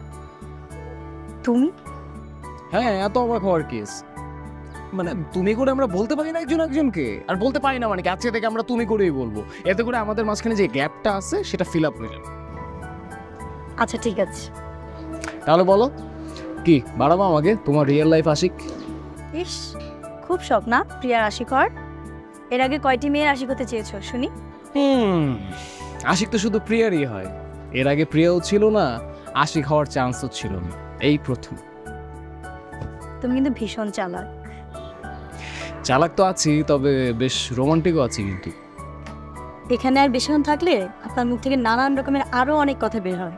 [SPEAKER 5] তুমি?
[SPEAKER 3] হ্যাঁ, এত অবাক হওয়ার কেস, মানে তুমি করে আমরা বলতে পারি না একজন একজনকে, আর বলতে পারি না মানে কি, আজকে থেকে আমরা তুমি করেই বলবো, এতে করে আমাদের মাঝখানে যে গ্যাপটা আছে সেটা ফিল আপ হয়ে যাবে।
[SPEAKER 5] আচ্ছা ঠিক আছে,
[SPEAKER 3] তাহলে বলো কি বাড়াবো আমাকে তোমার রিয়েল লাইফ আশিক?
[SPEAKER 5] ইস, খুব শখ না প্রিয়ার আশিক হওয়ার? এর আগে কয়টি মেয়ের আশিক হতে চেয়েছো শুনি?
[SPEAKER 3] আশিক তো শুধু প্রিয়ারই হয়, এর আগে প্রিয়াও ছিল না, আশিক হওয়ার চান্সও ছিল না, এই প্রথম।
[SPEAKER 5] তুমি কিন্তু ভীষণ চালাক।
[SPEAKER 3] চালাক তো আছি, তবে বেশ রোমান্টিকও আছি কিন্তু।
[SPEAKER 5] এখানে আর বেশিক্ষণ থাকলে আপনার মুখ থেকে নানান রকমের আরো অনেক কথা বের হয়।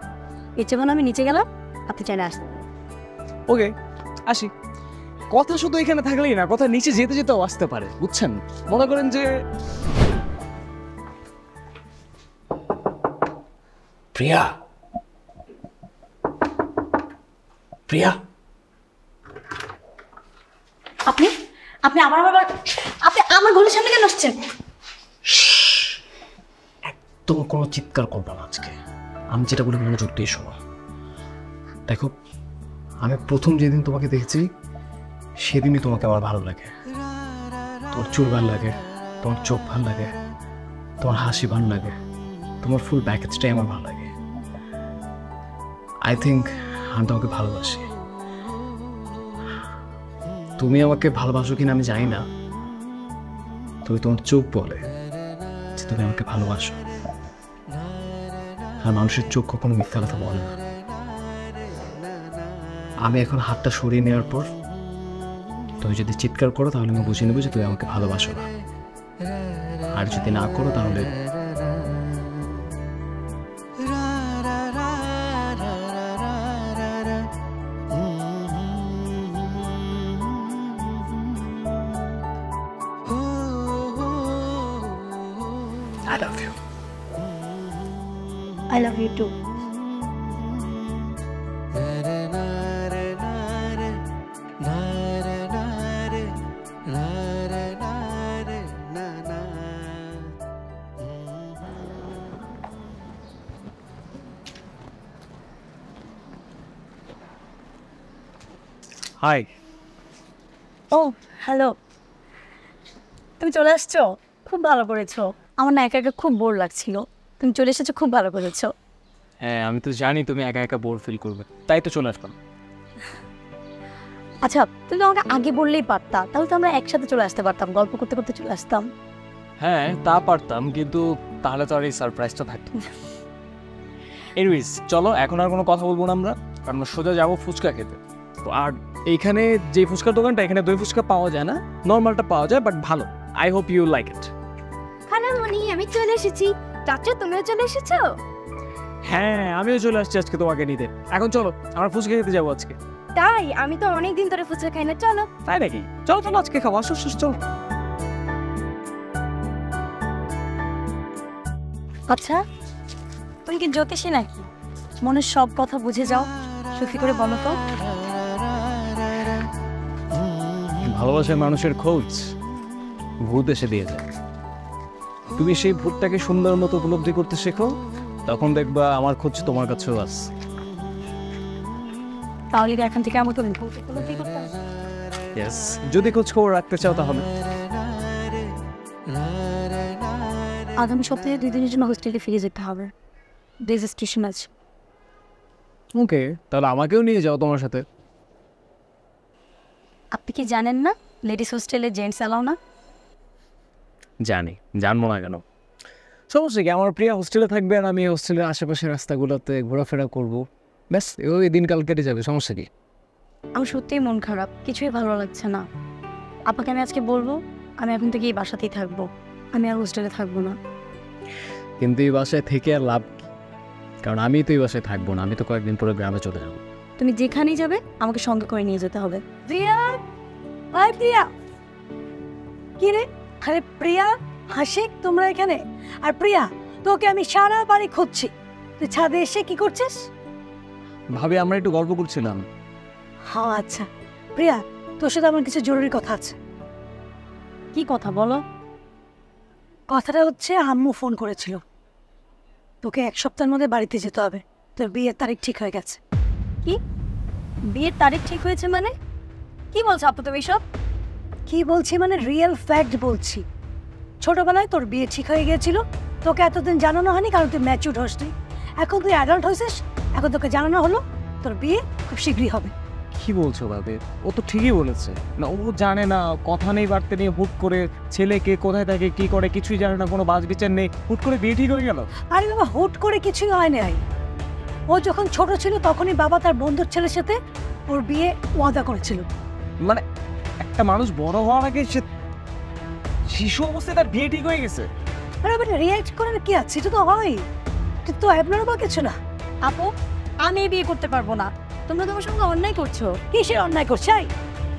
[SPEAKER 5] এর চেয়ে ভালো আমি নিচে গেলাম, আপনি চাইলে আসতে।
[SPEAKER 3] ওকে, আসি। কথা শুধু এখানে থাকলেই না, কথা নিচে যেতে যেতেও আসতে পারে, বুঝছেন? মনে করেন যে প্রিয়া, প্রিয়া,
[SPEAKER 1] আপনি আপনি আমার আপনি আমার ঘরের সামনে কেন আসছেন?
[SPEAKER 3] একদম কোনো চিৎকার করবো না আজকে। আমি যেটা বলি মনোযোগ দিয়ে শোনো। দেখো, আমি প্রথম যেদিন তোমাকে দেখেছি সেদিনই তোমাকে আমার ভালো লাগে। তোমার চুল ভালো লাগে, তোমার চোখ ভালো লাগে, তোমার হাসি ভালো লাগে, তোমার ফুল প্যাকেজটাই আমার ভালো লাগে। আই থিঙ্ক আমি তোমাকে ভালোবাসি। তুমি আমাকে ভালোবাসো কিনা আমি জানি না, তবে তোমার চোখ বলে যে তুমি আমাকে ভালোবাসো। আর মানুষের চোখ কখনো মিথ্যা কথা বলে না। আমি এখন হাতটা সরিয়ে নেওয়ার পর তুমি যদি চিৎকার করো তাহলে আমি বুঝে নেবো যে তুমি আমাকে ভালোবাসো না, আর যদি না করো তাহলে I love you.
[SPEAKER 5] I love you too.
[SPEAKER 3] Hi.
[SPEAKER 5] ও হ্যালো, তুমি চলে আসছো, খুব ভালো করেছো। আমার না একা একা খুব বোর লাগছিল, তুমি চলে এসেছো, খুব ভালো করেছো।
[SPEAKER 3] হ্যাঁ, আমি তো জানি তুমি একা একা বোর ফিল করবে, তাই তো চলে আসলাম।
[SPEAKER 5] আচ্ছা, তুমি তো আমাকে আগে বললেই পারতা, তাহলে তো আমরা একসাথে চলে আসতে পারতাম, গল্প করতে করতে চলে আসতাম।
[SPEAKER 3] হ্যাঁ, তা পারতাম, কিন্তু তাহলে তো আর এই সারপ্রাইজটা থাকতো। এনিওয়েজ, চলো এখন আর কোনো কথা বলবো না আমরা, কারণ সোজা যাবো ফুচকা খেতে। তো আর এইখানে যে ফুচকার দোকানটা, এখানে দই ফুচকা পাওয়া যায় না, নর্মালটা পাওয়া যায়, বাট ভালো। I hope you like it.
[SPEAKER 6] খালামণি, আমি চলে এসেছি। চাচা, তুমিও চলে এসেছো?
[SPEAKER 3] হ্যাঁ, আমিও চলে আসছি আজকে তোমাকে নিতে। এখন চলো, আমরা ফুচকা খেতে যাবো আজকে।
[SPEAKER 6] তাই? আমি তো অনেক দিন ধরে ফুচকা খাই না। চলো।
[SPEAKER 3] তাই নাকি? চলো চলো, আজকে খাবো। আসো আসো, চলো।
[SPEAKER 5] আচ্ছা, তুমি কি জ্যোতিষী নাকি? মনের সব কথা বুঝে যাও, সত্যি করে বলো তো।
[SPEAKER 3] ভালোবাসার মানুষের খোঁজ ভূত এসে দিয়ে যায়। তুমি সেই ভূতটাকে সুন্দর মতো উপলব্ধি করতে শেখো, তখন দেখবা আমার খোঁজ তোমার কাছেও আছে।
[SPEAKER 5] তাহলে এখান থেকে আমাকে ভূত উপলব্ধি করতে হবে।
[SPEAKER 3] ইয়েস, যদি খোঁজ খবর রাখতে চাও তাহলে।
[SPEAKER 5] আগামী সপ্তাহে 2 দিনের জন্য হোস্টেলে ফিরে যেতে হবে, রেজিস্ট্রেশন আছে।
[SPEAKER 3] ওকে, তাহলে আমাকেও নিয়ে যাও তোমার সাথে।
[SPEAKER 5] আপনি কি জানেন না লেডিস হোস্টেলে জেন্টস অ্যালাউ না?
[SPEAKER 3] জানি, জানবো না কেন? সমস্যা কি? আমার প্রিয়া হোস্টেলে থাকবে আর আমি হোস্টেলের আশেপাশের রাস্তাগুলোতে ঘোরাফেরা করবো, ব্যাস ওই দিনকাল কেটে যাবে। সমস্যা কি?
[SPEAKER 5] আমার সত্যিই মন খারাপ, কিছুই ভালো লাগছে না। আপনাকে আমি আজকে বলবো আমি এখন থেকে এই বাসাতেই থাকবো, আমি আর হোস্টেলে থাকবো না।
[SPEAKER 3] কিন্তু এই বাসায় থেকে আর লাভ কি? কারণ আমি তো এই বাসায় থাকবো না, আমি তো কয়েকদিন পরে গ্রামে চলে যাবো।
[SPEAKER 5] তুমি যেখানেই যাবে আমাকে সঙ্গে করে নিয়ে যেতে হবে। প্রিয়া, হাই প্রিয়া। কি রে? আরে প্রিয়া, হাসিক, তোমরা এখানে? আর প্রিয়া, তোকে আমি সারা বাড়ি খুঁজছি, তুই ছাদে এসে কি করছিস?
[SPEAKER 3] ভাবে আমরা একটু গল্প করছিলাম।
[SPEAKER 1] হ্যাঁ আচ্ছা প্রিয়া, তোর সাথে আমার কিছু জরুরি কথা আছে।
[SPEAKER 5] কি কথা বলো?
[SPEAKER 1] কথাটা হচ্ছে আম্মু ফোন করেছিল, তোকে 1 সপ্তাহের মধ্যে বাড়িতে যেতে হবে, তোর বিয়ের তারিখ ঠিক হয়ে গেছে।
[SPEAKER 5] কি বিয়ের তারিখ ঠিক হয়েছে মানে? কি বলছো আপু তুমি এসব?
[SPEAKER 1] কি বলছি মানে রিয়েল ফ্যাক্ট বলছি। ছোটবেলায় তোর বিয়ে ঠিক হয়ে গিয়েছিল, তোকে এতদিন জানানো হয়নি কারণ তুই ম্যাচিউরড হসনি। এখন তুই অ্যাডাল্ট হয়েছিস, এখন তোকে জানানো হলো, তোর বিয়ে খুব শীঘ্রই হবে।
[SPEAKER 3] কি বলছো ভাবে? ও তো ঠিকই বলেছে না, ও জানে না, কথা নেই বাড়তে নিয়ে হুট করে ছেলে কে কোথায় থাকে কি করে কিছুই জানে না, কোনো বাজ বিচার নেই, হুট করে বিয়ে ঠিক হয়ে গেল।
[SPEAKER 1] আরে বাবা, হুট করে কিছুই হয় নাই। ও যখন ছোট ছিল তখনই বাবা তার বন্ধুর ছেলের সাথে ওর বিয়ে ওয়াদা করেছিল।
[SPEAKER 3] মানে একটা মানুষ বড় হওয়ার আগে সে শিশু অবস্থায় তার বিয়ে ঠিক হয়ে গেছে।
[SPEAKER 1] আরে বেটা রিয়াক্ট করার কি আছে, এটা তো হয়, এটা তো অ্যাবনর্মাল কিছু না।
[SPEAKER 5] আপু আমি বিয়ে করতে পারবো না, তোমরা তোমার সঙ্গে অন্যায় করছো।
[SPEAKER 1] কিসের অন্যায় করছে?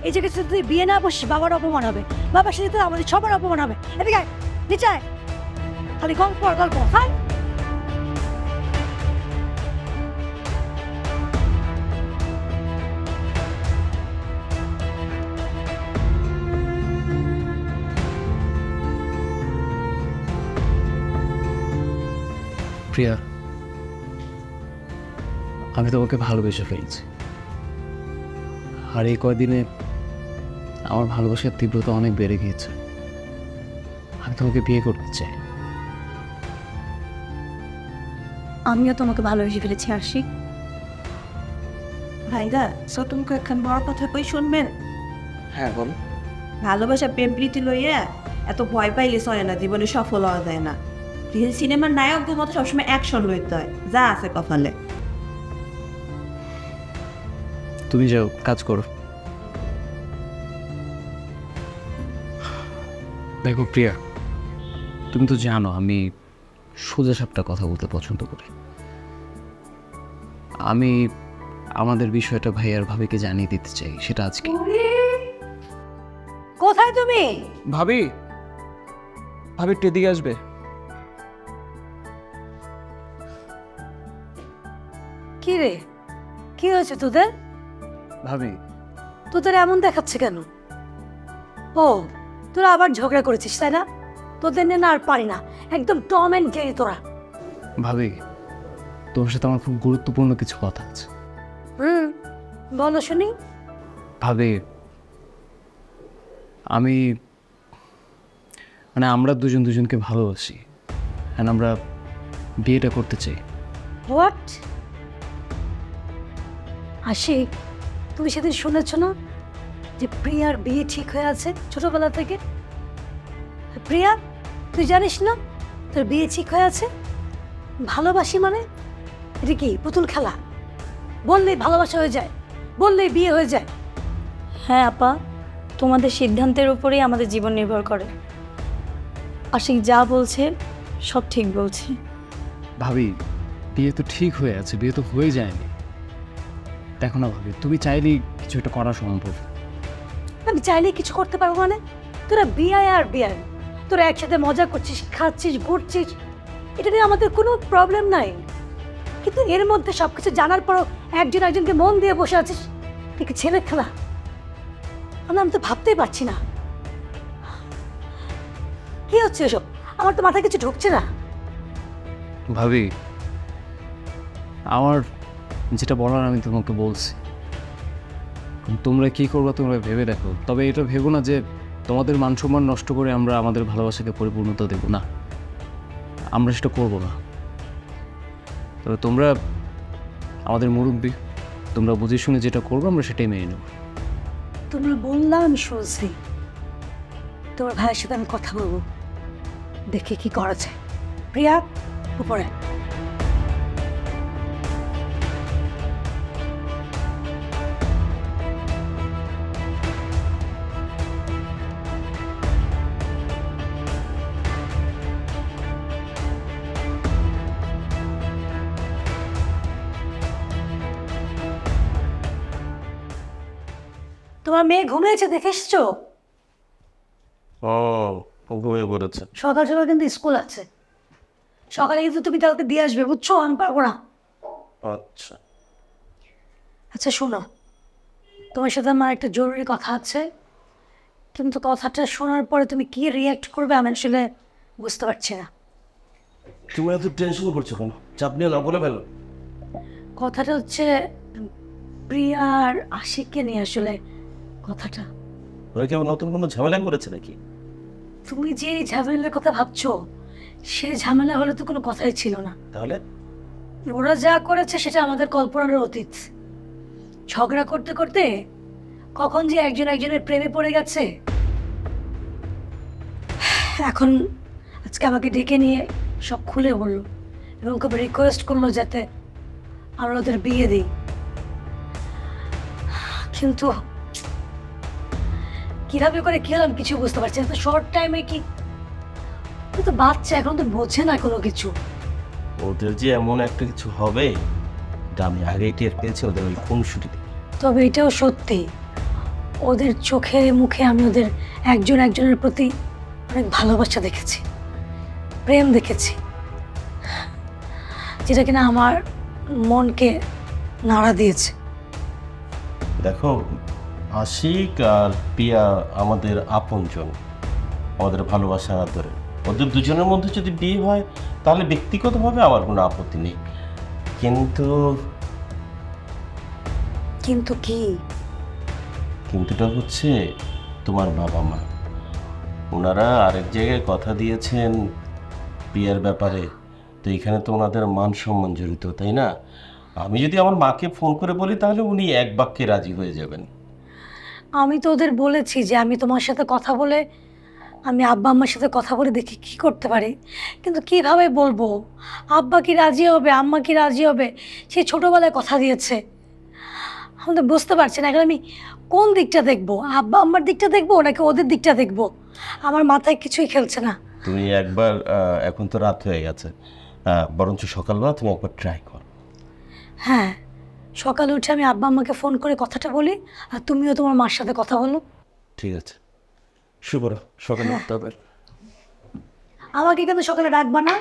[SPEAKER 1] এই জায়গায় যদি তুই বিয়ে না বসিস বাবার অপমান হবে, বাবার সাথে তো আমাদের সবার অপমান হবে। এদিকে আয়, নিচে আয়, খালি গল্প আর গল্প। হ্যাঁ
[SPEAKER 3] প্রিয়া, আমি তোমাকে ভালোবেসে ফেলছি, আর এই কয়দিনে আমার ভালোবাসার তীব্রতা অনেক বেড়ে গিয়েছে। আমি তোমাকে বিয়ে করতে চাই।
[SPEAKER 5] আমিও তোমাকে ভালোবেসে ফেলেছি আশিক।
[SPEAKER 4] ভাইরা তোমাকে একখান বড় কথা কই শুনবেন।
[SPEAKER 3] হ্যাঁ বল।
[SPEAKER 4] ভালোবাসা প্রেম প্রীতি লইয়া এত ভয় পাইলে চলে না, জীবনে সফল হওয়া যায় না। রিয়েল সিনেমার নায়কদের মতো সবসময় অ্যাকশন লইতে হয়, যা আছে কপালে।
[SPEAKER 3] তুমি যাও, কাজ করো। দেখো প্রিয়া, তুমি তো জানো আমি সোজা সাপটা কথা বলতে পছন্দ করি। আমি আমাদের বিষয়টা ভাইয়ার ভাবিকে জানিয়ে দিতে চাই, সেটা আজকে।
[SPEAKER 1] কোথায় তুমি?
[SPEAKER 3] ভাবি, ভাবি একটু এদিকে আসবে।
[SPEAKER 1] কি রে, কি হয়েছে তোদের?
[SPEAKER 3] ভাবি,
[SPEAKER 1] তোদের এমন দেখাচ্ছে কেন? ও তোরা আবার ঝগড়া করেছিস তাই না? তোদের নিয়ে না আর পারি না, একদম টম এন্ড জেরি তোরা।
[SPEAKER 3] ভাবি, তোমার সাথে আমার খুব গুরুত্বপূর্ণ কিছু কথা আছে।
[SPEAKER 1] বলো শুনি।
[SPEAKER 3] ভাবি, আমি আমরা দুজন দুজনকে ভালোবাসি, আর আমরা বিয়েটা করতে চাই।
[SPEAKER 1] হোয়াট? আশিক, তুমি সেদিন শুনেছ না যে প্রিয়ার বিয়ে ঠিক হয়ে আছে ছোটবেলা থেকে? প্রিয়া, তুই জানিস না তোর বিয়ে ঠিক হয়ে আছে? ভালোবাসি মানে এটা কি পুতুল খেলা? বললেই ভালোবাসা হয়ে যায়, বললেই বিয়ে হয়ে যায়?
[SPEAKER 5] হ্যাঁ আপা, তোমাদের সিদ্ধান্তের উপরেই আমাদের জীবন নির্ভর করে। আশিক যা বলছে সব ঠিক বলছে।
[SPEAKER 3] ভাবি, বিয়ে তো ঠিক হয়ে আছে, বিয়ে তো হয়ে যায়নি। দেখো না ভাবি, তুমি চাইলেই কিছু একটা করা সম্ভব।
[SPEAKER 1] আমি চাইলেই কিছু করতে পারবো মানে? তোরা বিয়ে আর বিয়ে, তোরা একসাথে মজা করছিস, খাচ্ছিস, ঘুরছিস, এটা নিয়ে আমাদের কোনো প্রবলেম নাই। কিন্তু এর মধ্যে সবকিছু জানার পরও একজন একজনকে মন দিয়ে বসে আছিস, ঠিক ছেলে খেলা। আমি তো ভাবতেই পারছি না কি হচ্ছে এসব। আমার তো মাথায় কিছু ঢুকছে না।
[SPEAKER 3] ভাবি, আমার যেটা বলার আমি তোমাকে বলছি, তোমরা কি করবা তোমরা ভেবে দেখো। তবে এটা ভেবো না যে তোমাদের মান সম্মান নষ্ট করে আমরা আমাদের ভালোবাসাকে পরিপূর্ণতা দেব না, আমরা সেটা করবো না। তবে তোমরা আমাদের মুরব্বী, তোমরা বুঝে শুনে যেটা করবো আমরা সেটাই মেনে নেব।
[SPEAKER 1] তোমরা বললাম আমি শুনছি, তোমার ভাইয়ের সাথে আমি কথা বলবো, দেখে কি করা যায়। প্রিয়া, উপরে। তোমার মেয়ে ঘুমিয়েছে দেখে এসছো?
[SPEAKER 8] ও ঘুমিয়ে পড়েছে।
[SPEAKER 1] সকাল সকাল কিন্তু স্কুল আছে, সকালে কিন্তু তুমি কালকে দিয়ে আসবে, বুঝছো? আমি পারবো না।
[SPEAKER 8] আচ্ছা
[SPEAKER 1] আচ্ছা শোনো, তোমার সাথে আমার একটা জরুরি কথা আছে, কিন্তু কথাটা শোনার পরে তুমি কি রিয়াক্ট করবে আমি আসলে বুঝতে পারছি না।
[SPEAKER 8] তুমি এত টেনশন করছো কেন? চাপ নিয়ে না, বলে ফেলো।
[SPEAKER 1] কথাটা হচ্ছে প্রিয়ার আশিককে নিয়ে আসলে কথাটা।
[SPEAKER 8] ওরা কেমন নতুন কোনো ঝামেলা করেছে নাকি?
[SPEAKER 1] তুমি যে ঝামেলার কথা ভাবছো সে ঝামেলা হলে তো কোনো কথাই ছিল না।
[SPEAKER 8] তাহলে
[SPEAKER 1] ওরা যা করেছে সেটা আমাদের কল্পনার অতীত। ঝগড়া করতে করতে কখন যে একজন একজনের প্রেমে পড়ে গেছে। এখন আজকে আমাকে ডেকে নিয়ে সব খুলে বললো এবং খুব রিকোয়েস্ট করলো যাতে আমরা ওদের বিয়ে দিই। কিন্তু কিভাবে করে কি হলাম কিছু বুঝতে পারছি না, তো শর্ট টাইমে কি, ও তো বাচ্চা এখন তো বোঝে না কোনো কিছু।
[SPEAKER 8] ওদের যে এমন একটা কিছু হবে এটা আমি আগেই টের পেয়েছি ওদের ওই খুনসুটিতে।
[SPEAKER 1] তবে এটাও সত্যি, ওদের চোখে মুখে আমি ওদের একজন একজনের প্রতি অনেক ভালোবাসা দেখেছি, প্রেম দেখেছি, যেটা কিনা আমার মনকে নাড়া দিয়েছে।
[SPEAKER 8] দেখো আশিক আর পিয়া আমাদের আপনজন, আমাদের ভালোবাসার আদরে। ওদের দুজনের মধ্যে যদি বিয়ে হয় তাহলে ব্যক্তিগতভাবে আমার কোনো আপত্তি নেই, কিন্তু
[SPEAKER 1] কিন্তু কি?
[SPEAKER 8] কিন্তুটা হচ্ছে তোমার বাবা মা, ওনারা আরেক জায়গায় কথা দিয়েছেন বিয়ের ব্যাপারে, তো এখানে তো ওনাদের মান সম্মান জড়িত, তাই না? আমি যদি আমার মাকে ফোন করে বলি তাহলে উনি এক বাক্যে রাজি হয়ে যাবেন।
[SPEAKER 1] আমি তো ওদের বলেছি যে আমি তোমার সাথে কথা বলে, আমি আব্বা আম্মার সাথে কথা বলে দেখি কি করতে পারি, কিন্তু কিভাবে বলবো? আব্বা কি রাজি হবে, আম্মা কি রাজি হবে? সে ছোটোবেলায় কথা দিয়েছে, আমি তো বুঝতে পারছি না এখন আমি কোন দিকটা দেখবো, আব্বা আম্মার দিকটা দেখবো নাকি ওদের দিকটা দেখবো? আমার মাথায় কিছুই খেলছে না।
[SPEAKER 8] তুমি একবার, এখন তো রাত হয়ে গেছে, বরঞ্চ সকালবেলা তুমি একবার ট্রাই করো।
[SPEAKER 1] হ্যাঁ, সকালে উঠে আমি আব্বা আম্মাকে ফোন করে কথাটা বলি, আর তুমিও তোমার মার সাথে কথা বলো।
[SPEAKER 8] ঠিক আছে, শুভরা, সকালে উঠতে হবে।
[SPEAKER 1] আমাকে কিন্তু সকালে ডাকবা না,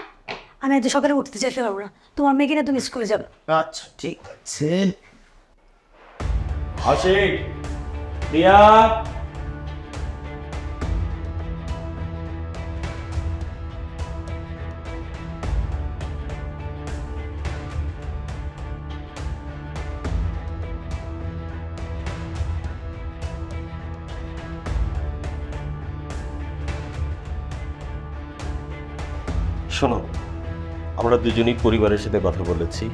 [SPEAKER 1] আমি এত সকালে উঠতে চাইতে পারবো না, তোমার মেয়েকে নিয়ে তুমি স্কুলে যাবে।
[SPEAKER 8] আচ্ছা ঠিক আছে। আশিক, প্রিয়া, শোনো, আমরা দুজনই পরিবারের সাথে কথা বলেছি,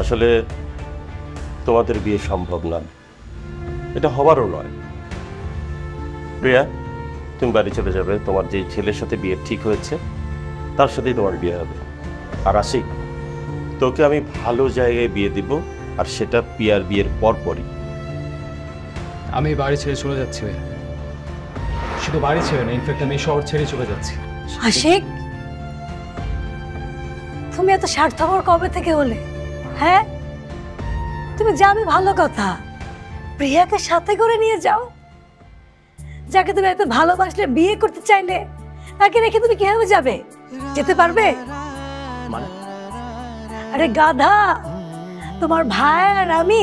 [SPEAKER 8] আসলে তোমাদের বিয়ে সম্ভব না, এটা হবারও নয়। প্রিয়া, তুমি বাড়ি চলে যাবে, তোমার যে ছেলের সাথে বিয়ে ঠিক হয়েছে তার সাথেই তোমার বিয়ে হবে। আর আশিক, তোকে আমি ভালো জায়গায় বিয়ে দিব, আর সেটা পিয়ার বিয়ের পরপরই।
[SPEAKER 3] আমি বাড়ি ছেড়ে চলে যাচ্ছি ভাইয়া, শুধু বাড়ি ছেড়ে না, ইনফ্যাক্ট আমি শহর ছেড়ে চলে যাচ্ছি।
[SPEAKER 1] আশিক, তুমি এত স্বার্থপর কবে থেকে হলে? হ্যাঁ, তুমি যাবে ভালো কথা, প্রিয়াকে সাথে করে নিয়ে যাও, যাকে তুমি এত ভালোবাসলে, বিয়ে করতে চাইলে, তাকে রেখে তুমি কিভাবে যাবে? যেতে পারবে? আরে গাধা, তোমার ভাই আর আমি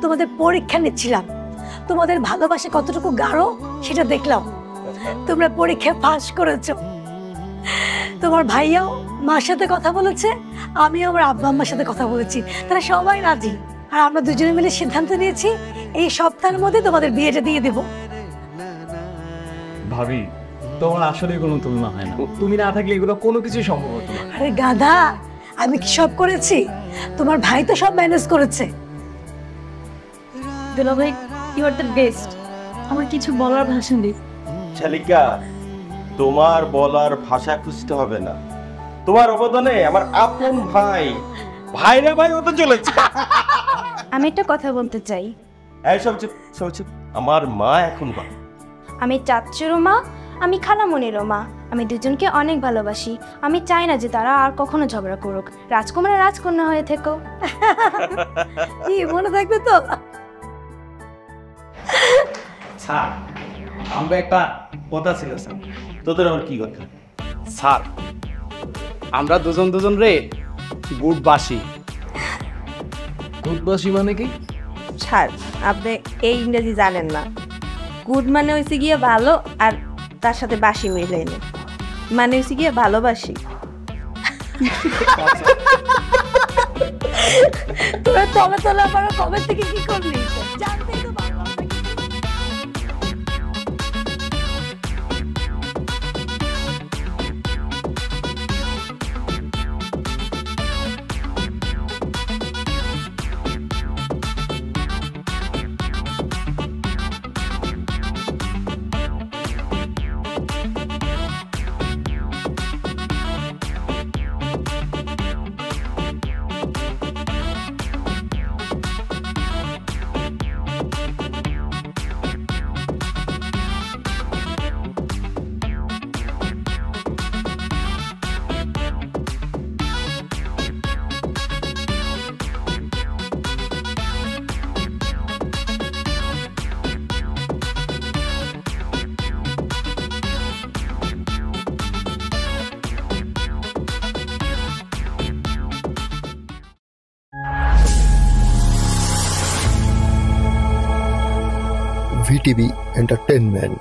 [SPEAKER 1] তোমাদের পরীক্ষা নিচ্ছিলাম, তোমাদের ভালোবাসা কতটুকু গাঢ় সেটা দেখলাম। তোমরা পরীক্ষায় পাস করেছো, তোমার ভাইয়াও মার সাথে কথা বলেছে, আমিও আমার আব্বা আম্মার সাথে কথা বলেছি, তারা সবাই রাজি, আর আমরা দুজনে মিলে সিদ্ধান্ত নিয়েছি এই সপ্তাহের মধ্যে তোমাদের বিয়েটা দিয়ে দেব।
[SPEAKER 3] ভাবি, তোমার আসলে কোনো তুলনা হয় না, তুমি না থাকলে এগুলো কোনো কিছুই সম্ভব হতো না।
[SPEAKER 1] আরে গাধা, আমি কি সব করেছি? তোমার ভাই তো সব ম্যানেজ করেছে।
[SPEAKER 5] দুলাভাই, ইউ আর দ্য বেস্ট, আমার কিছু বলার ভাষা নেই।
[SPEAKER 8] শালিকা, তোমার বলার ভাষা খুঁজতে হবে না, তোমার অবদানে আমার আপন ভাই, ভাইরা ভাই হতে চলেছে।
[SPEAKER 6] আমি একটা কথা বলতে চাই।
[SPEAKER 8] এই সব চুপ, সব চুপ। আমার মা এখন বল।
[SPEAKER 6] আমি চাচ্চুরও মা, আমি খালামণিরও মা, আমি দুজনকে অনেক ভালোবাসি। আমি চাই না যে তারা আর কখনো ঝগড়া করুক। রাজকুমার রাজকন্যা হয়ে থেকো।
[SPEAKER 1] কি মনে থাকবে তো?
[SPEAKER 2] স্যার, আমরা একটা কথা ছিল স্যার।
[SPEAKER 8] তোদের আমার কি কথা?
[SPEAKER 2] স্যার, আমরা দুজন রে গুডবাসী।
[SPEAKER 3] গুডবাসী মানে কি?
[SPEAKER 4] ছাড়, আপনি এই ইংরেজি জানেন না। গুড মানে হয়েছে গিয়ে ভালো, আর তার সাথে বাসি মিলে এনে মানে হয়েছে গিয়ে ভালোবাসি।
[SPEAKER 1] তোরা তলে তলে আমার কবে থেকে কি করলি? জানতেই তো পারলাম না।
[SPEAKER 10] TV entertainment.